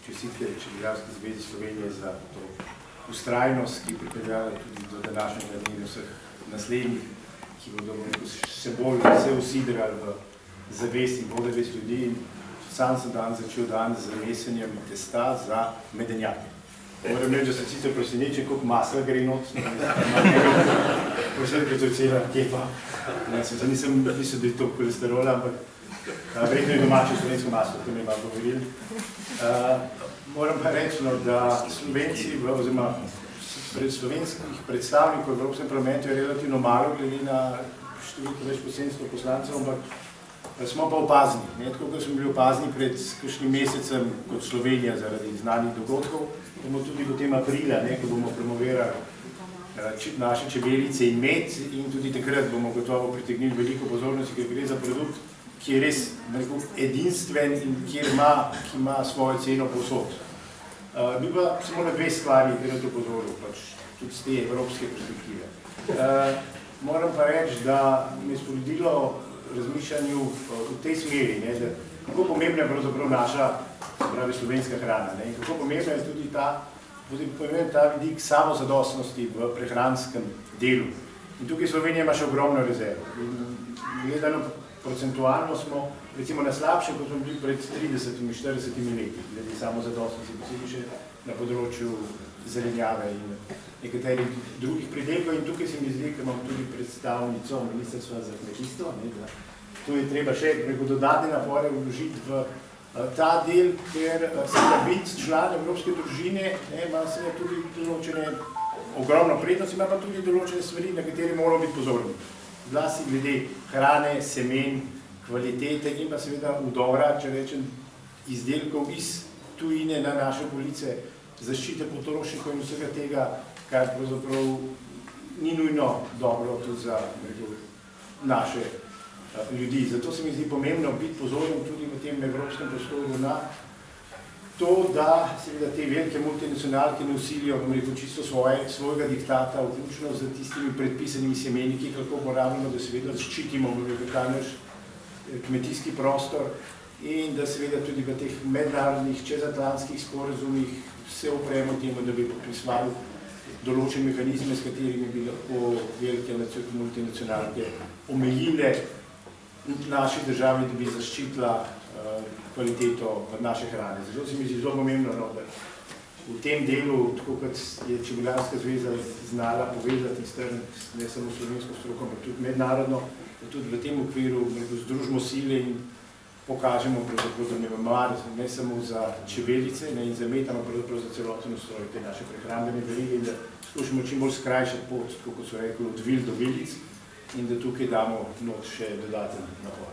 čestitke Čebelarski zvezi Slovenije za to vztrajnost, ki je pripeljala tudi do današnjega dne in vseh naslednjih, ki bodo še bolj se usidrali v zavest in podavest ljudi. Sam sem dan začel dan z mesenjem testa za medenjake. Moram reči, da se sicer presenečen, koliko masla gre not. Prosim, da je to cela kepa. Nisem mislil, da je to kolesterola, ampak verjetno je domače slovensko maslo, to mi je malo govorili. Moram pa reči, da Slovenci, oziroma slovenskih predstavnikov v Evropskem parlamentu je relativno malo, glede na številko več kot 700 poslancev, ampak smo pa opazni. Tako kot smo bili opazni pred kakšnim mesecem kot Slovenija zaradi znanih dogodkov, bomo tudi potem aprila, ko bomo promovirali naše čebelice in med, in tudi takrat bomo gotovo pritegnili veliko pozornosti, ker gre za produkt, ki je res edinstven in ki ima svojo ceno povsod. Bi pa samo na dve stvari rad opozoril, tudi z te evropske perspektive. Moram pa reči, da me je spodbudilo razmišljanju v tej smeri, kako pomembna je pravzaprav naša slovenska hrana in kako pomembna je tudi ta vidik samozadostnosti v prehranskem delu. In tukaj Slovenija ima še ogromno rezervo. Gledano procentualno smo recimo na slabšem, kot smo bili pred 30-40 leti, glede samozadostnosti, posebej še na področju zelenjave in nekaterih drugih pridelkov. In tukaj se mi zdi, ker imam tudi predstavnico Ministrstva za kmetijstvo, da tu je treba še dodatne napore vložiti v ta del, ker seveda biti član evropske družine ima seveda tudi določene ogromno prednosti, ima pa tudi določene stvari, na katere moramo biti pozorni. Zlasti glede hrane, semen, kvalitete in pa seveda udora, če rečem, izdelkov iz tujine na naše police, zaščite potrošnikov in vsega tega, kar pravzaprav ni nujno dobro tudi za naše ljudi. Zato se mi zdi pomembno biti pozoren tudi v tem evropskem prostoru na to, da seveda te velike multinacionalke ne usilijo, čisto svojega diktata, vključno z tistimi predpisanimi semeni, ki jih lahko uporabljamo, da seveda zaščitimo ta naš kmetijski prostor in da seveda tudi v teh mednarodnih čezatlantskih sporazumih se opremo temu, da bi podpisvali določene mehanizme, s katerimi bi lahko velike multinacionalke omejile naši državi, da bi zaščitila kvaliteto naše hrane. Zato se mi zdi zelo pomembno, da v tem delu, tako kot je Čebelarska zveza znala povezati in strniti ne samo slovensko stroko, ampak tudi mednarodno, da tudi v tem okviru združimo sile in pokažemo, da ne mar ne samo za čebelice in za med, ampak za celoten ustroj te naše prehrambene verige in da skušamo čim bolj skrajšati pot, kot so rekli, od vil do vilic in da tukaj damo not še dodaten napor.